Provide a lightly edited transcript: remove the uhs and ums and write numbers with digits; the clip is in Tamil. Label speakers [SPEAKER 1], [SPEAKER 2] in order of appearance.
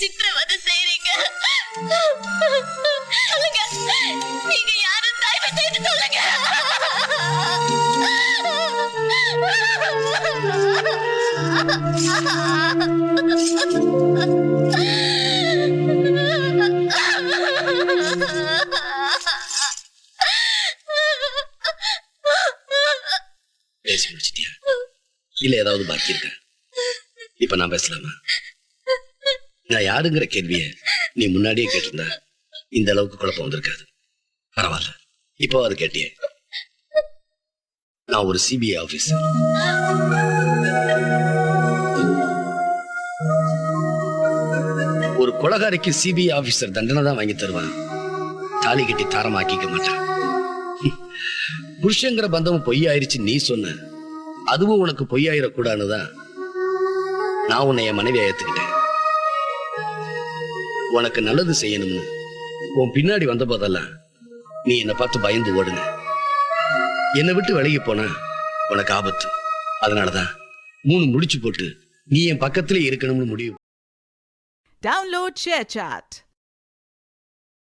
[SPEAKER 1] சித்திரவதை செய்றீங்க. சொல்லுங்க, நீங்க யாரு? தயவு செய்து சொல்லுங்க.
[SPEAKER 2] பேசி முடிச்சிட்டியா இல்ல ஏதாவது பாக்கி இருக்க? இப்ப நான் பேசலாமா? நான் யாருங்கிற கேள்விய நீ முன்னாடியே கேட்டிருந்தா இந்த அளவுக்கு குழப்பம் வந்திருக்காது. பரவாயில்ல, இப்போ அது கேட்டியே. நான் ஒரு சிபிஐ ஆபீசர். ஒரு கொலைகாரிக்கு சிபிஐ ஆபீசர் தண்டனை தான் வாங்கி தருவான். தாலி கட்டி தாரமாக்கிக்க மாட்டான். புருஷங்கிற பந்தம் பொய்யாயிருச்சு நீ சொன்ன, அதுவும் உனக்கு பொய்யாயிடக்கூடாதுதான் நான் உன்னை என் மனைவியை ஏத்துக்கிட்டேன். உனக்கு நல்லது செய்யணும்னு உன் பின்னாடி வந்த போதெல்லாம் நீ என்னை பார்த்து பயந்து ஓடுன. என்னை விட்டு விலகி போனா உனக்கு ஆபத்து. அதனாலதான் 3 முடிச்சு போட்டு நீ என் பக்கத்திலே இருக்கணும்னு முடிவு.
[SPEAKER 3] Download ShareChat.